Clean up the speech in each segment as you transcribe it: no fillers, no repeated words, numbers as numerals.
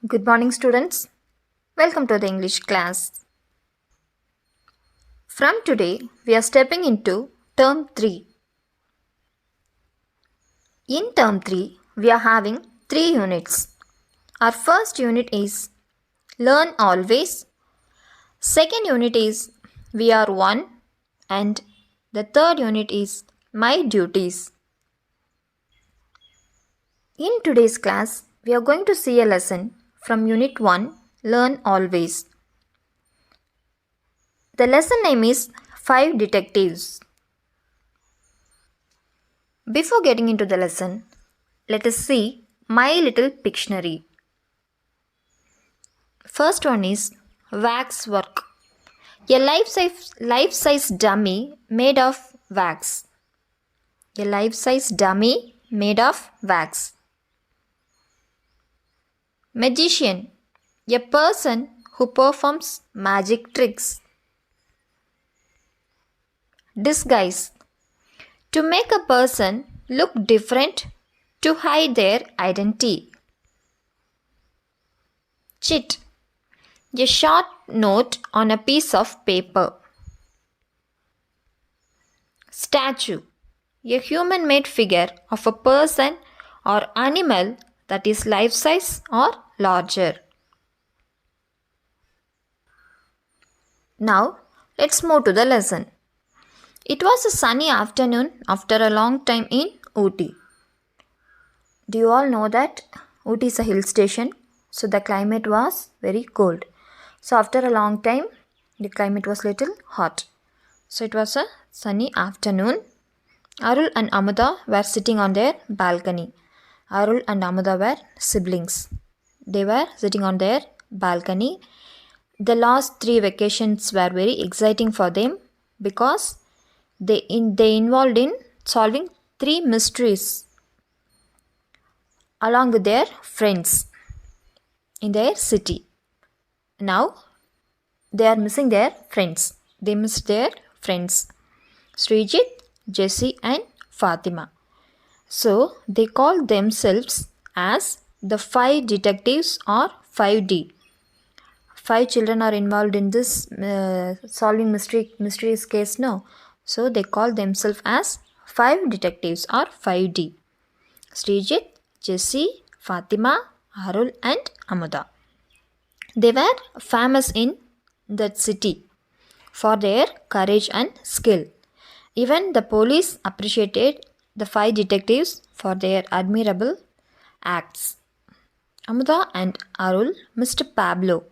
Good morning, students. Welcome to the English class. From today, we are stepping into Term 3. In Term 3, we are having 3 units. Our first unit is Learn Always. Second unit is We Are One. And the third unit is My Duties. In today's class, we are going to see a lesson from Unit 1, Learn Always. The lesson name is 5 Detectives. Before getting into the lesson, let us see My Little Pictionary. First one is wax work. A life-size dummy made of wax. A life-size dummy made of wax. Magician. A person who performs magic tricks. Disguise. To make a person look different to hide their identity. Chit. A short note on a piece of paper. Statue. A human-made figure of a person or animal that is life-size or larger. Now, let's move to the lesson. It was a sunny afternoon after a long time in Ooty. Do you all know that Ooty is a hill station? So the climate was very cold. So after a long time, the climate was little hot. So it was a sunny afternoon. Arul and Amuda were sitting on their balcony. Arul and Amuda were siblings. They were sitting on their balcony. The last 3 vacations were very exciting for them because they involved in solving 3 mysteries along with their friends in their city. Now, they are missing their friends. They missed their friends. Srijit, Jessie and Fatima. So, they call themselves as the 5 detectives or 5D. 5 children are involved in this solving mysteries case, no? So, they call themselves as 5 detectives or 5D. Srijit, Jessie, Fatima, Arul and Amuda. They were famous in that city for their courage and skill. Even the police appreciated the 5 detectives for their admirable acts. Amuda and Arul missed Pablo.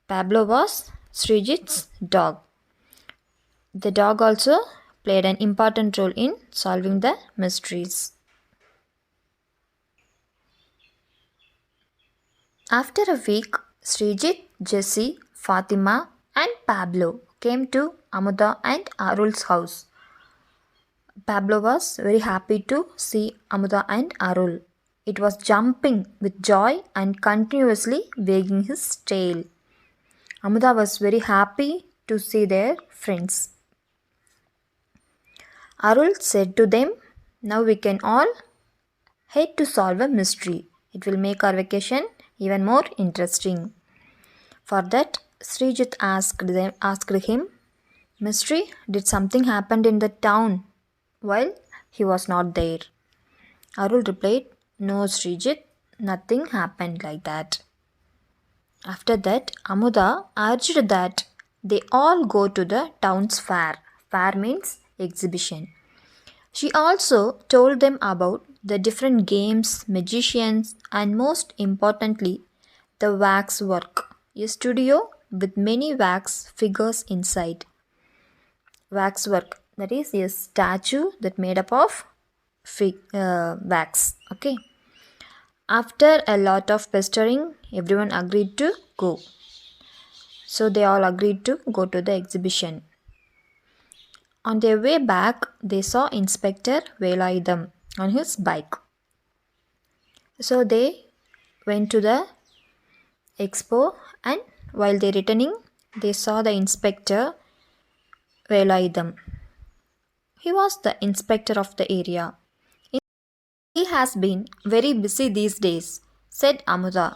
Pablo was Srijit's dog. The dog also played an important role in solving the mysteries. After a week, Srijit, Jessie, Fatima and Pablo came to Amuda and Arul's house. Pablo was very happy to see Amuda and Arul. It was jumping with joy and continuously wagging his tail. Amuda was very happy to see their friends. Arul said to them, "Now we can all head to solve a mystery. It will make our vacation even more interesting." For that, Srijit asked him, "Mystery, did something happen in the town while he was not there?" Arul replied, "No, Srijit, nothing happened like that." After that, Amuda urged that they all go to the town's fair. Fair means exhibition. She also told them about the different games, magicians, and most importantly, the wax work, a studio with many wax figures inside. Wax work, that is a statue that made up of wax. Okay. After a lot of pestering, everyone agreed to go. So they all agreed to go to the exhibition. On their way back, they saw Inspector Velayudham on his bike. So they went to the expo, and while they returning, they saw the Inspector Velayudham. He was the inspector of the area. "He has been very busy these days," said Amuda.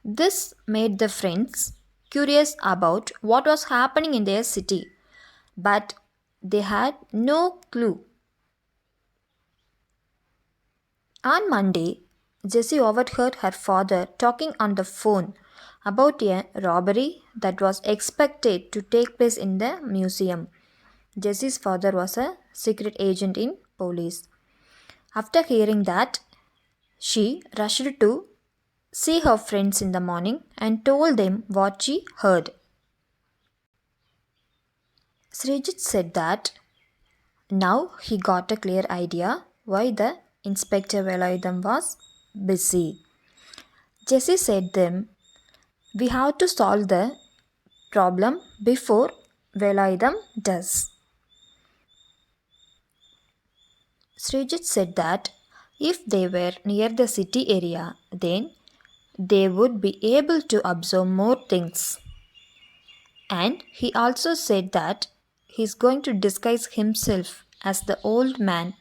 This made the friends curious about what was happening in their city, but they had no clue. On Monday, Jessie overheard her father talking on the phone about a robbery that was expected to take place in the museum. Jessie's father was a secret agent in police. After hearing that, she rushed to see her friends in the morning and told them what she heard. Srijit said that now he got a clear idea why the Inspector Veloidam was busy. Jessie said them, we have to solve the problem before Veloidam does. Srijit said that if they were near the city area, then they would be able to observe more things. And he also said that he's going to disguise himself as the old man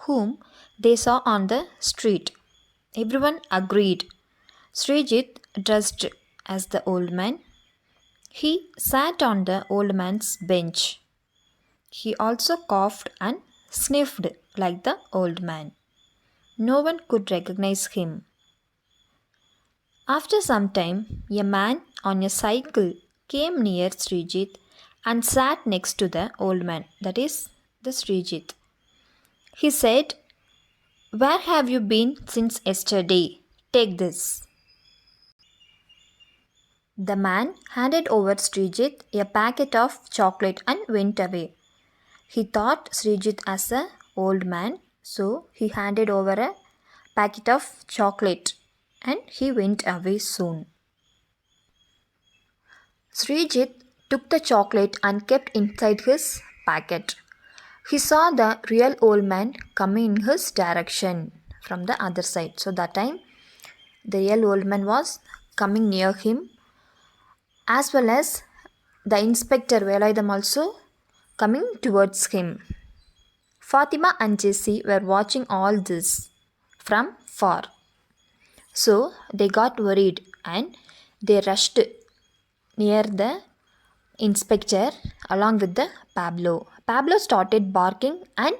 whom they saw on the street. Everyone agreed. Srijit dressed as the old man. He sat on the old man's bench. He also coughed and sniffed like the old man. No one could recognize him. After some time, a man on a cycle came near Srijit and sat next to the old man, that is, the Srijit. He said, where have you been since yesterday? Take this. The man handed over Srijit a packet of chocolate and went away. He thought Srijit as an old man, so he handed over a packet of chocolate and he went away soon. Srijit took the chocolate and kept inside his packet. He saw the real old man coming in his direction from the other side. So that time the real old man was coming near him, as well as the Inspector Veloidam also coming towards him. Fatima and Jessie were watching all this from far. So they got worried and they rushed near the inspector along with the Pablo. Pablo started barking and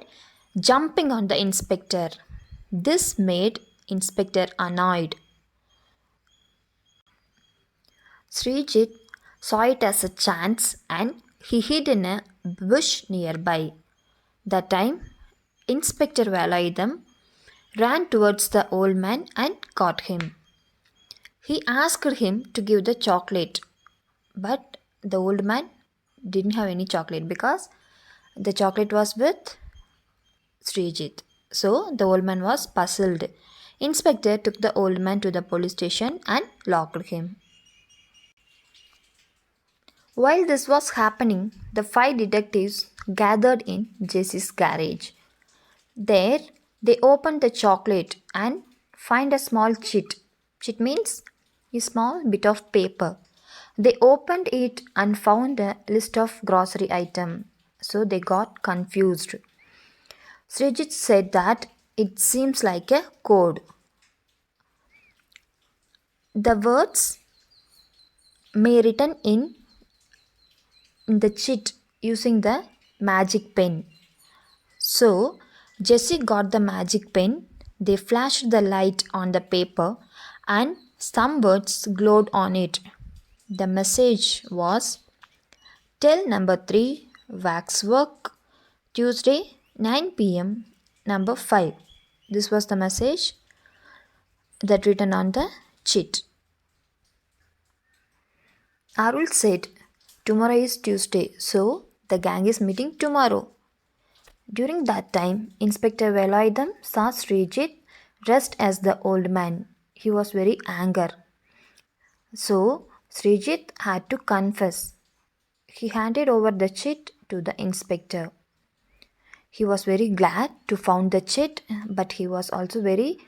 jumping on the inspector. This made Inspector annoyed. Srijit saw it as a chance and he hid in a bush nearby. That time, Inspector Veloidam ran towards the old man and caught him. He asked him to give the chocolate, but the old man didn't have any chocolate because the chocolate was with Srijit. So the old man was puzzled. Inspector took the old man to the police station and locked him. While this was happening, the 5 detectives gathered in Jessie's garage. There, they opened the chocolate and find a small chit. Chit means a small bit of paper. They opened it and found a list of grocery items. So they got confused. Srijit said that it seems like a code. The words may written in the chit using the magic pen. So Jessie got the magic pen. They flashed the light on the paper and some words glowed on it. The message was, tell number 3 waxwork Tuesday 9 p.m. number 5. This was the message that written on the chit. Arul said, tomorrow is Tuesday, so the gang is meeting tomorrow. During that time, Inspector Veloidam saw Srijit dressed as the old man. He was very angry. So Srijit had to confess. He handed over the chit to the inspector. He was very glad to found the chit, but he was also very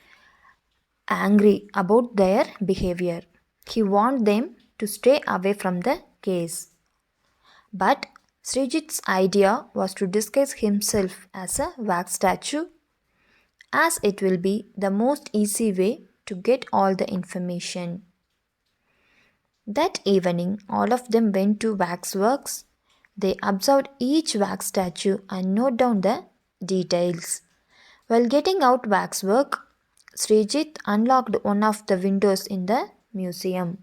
angry about their behavior. He warned them to stay away from the case. But Srijit's idea was to disguise himself as a wax statue as it will be the most easy way to get all the information. That evening, all of them went to waxworks. They observed each wax statue and noted down the details. While getting out waxwork, Srijit unlocked one of the windows in the museum.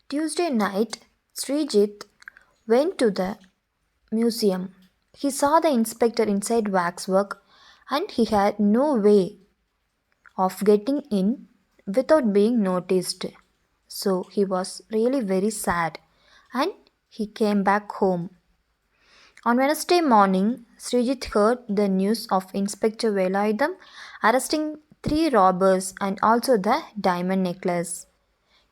Tuesday night, Srijit went to the museum. He saw the inspector inside waxwork and he had no way of getting in without being noticed. So he was really very sad and he came back home. On Wednesday morning, Srijit heard the news of Inspector Velayudham arresting 3 robbers and also the diamond necklace.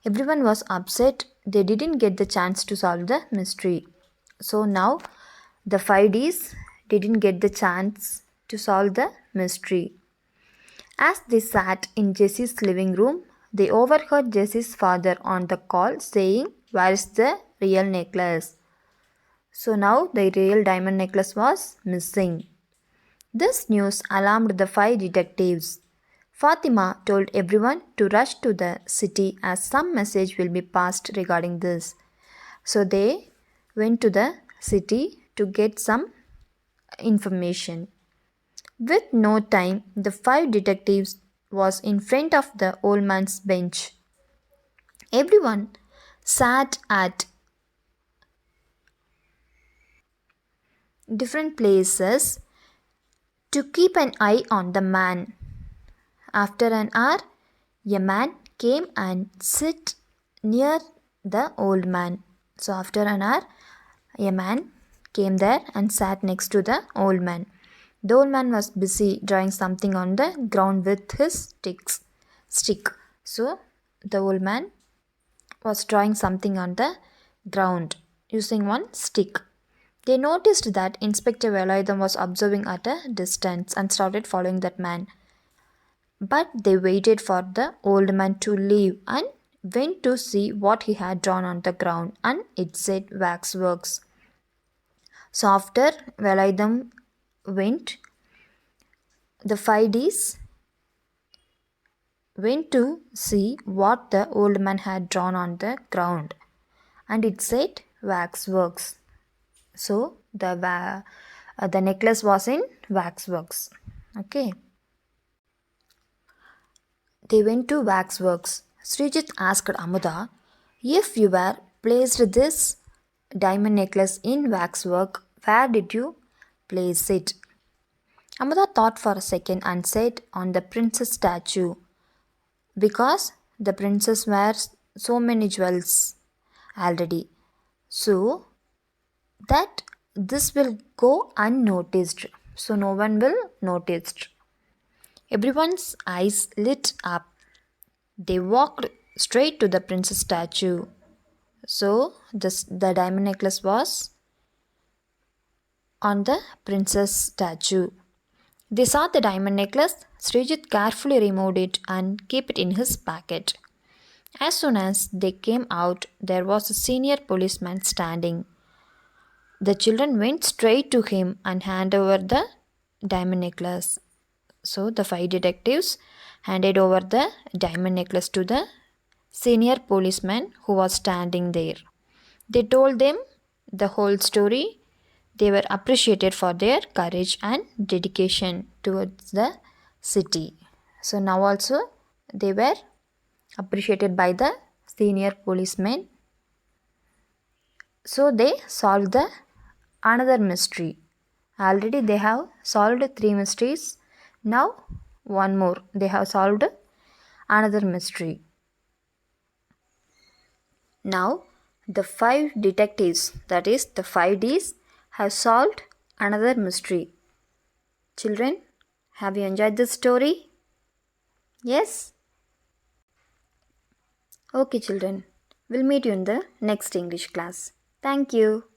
Everyone was upset, they didn't get the chance to solve the mystery. So now the 5Ds didn't get the chance to solve the mystery. As they sat in Jesse's living room, they overheard Jesse's father on the call saying, "Where is the real necklace?" So now the real diamond necklace was missing. This news alarmed the 5 detectives. Fatima told everyone to rush to the city as some message will be passed regarding this. So they went to the city to get some information. With no time, the 5 detectives was in front of the old man's bench. Everyone sat at different places to keep an eye on the man. After an hour, a man came and sit near the old man. So after an hour, a man came there and sat next to the old man. The old man was busy drawing something on the ground with his stick. So the old man was drawing something on the ground using one stick. They noticed that Inspector Velayudham was observing at a distance and started following that man. But they waited for the old man to leave and went to see what he had drawn on the ground, and it said waxworks. So after Velayudham went, the 5Ds went to see what the old man had drawn on the ground, and it said waxworks. So the necklace was in waxworks. Okay. They went to waxworks. Srijit asked Amuda, "If you were placed this diamond necklace in waxwork, where did you place it?" Amuda thought for a second and said, "On the princess statue, because the princess wears so many jewels already. So that this will go unnoticed. So no one will notice." Everyone's eyes lit up. They walked straight to the princess statue. So the diamond necklace was on the princess statue. They saw the diamond necklace. Srijit carefully removed it and kept it in his pocket. As soon as they came out, there was a senior policeman standing. The children went straight to him and handed over the diamond necklace. So the 5 detectives handed over the diamond necklace to the senior policeman who was standing there. They told them the whole story. They were appreciated for their courage and dedication towards the city. So now also they were appreciated by the senior policeman. So they solved another mystery. Already they have solved 3 mysteries. Now one more. They have solved another mystery. Now the 5 detectives, that is the 5Ds, have solved another mystery. Children, have you enjoyed this story? Yes? Okay children, we'll meet you in the next English class. Thank you.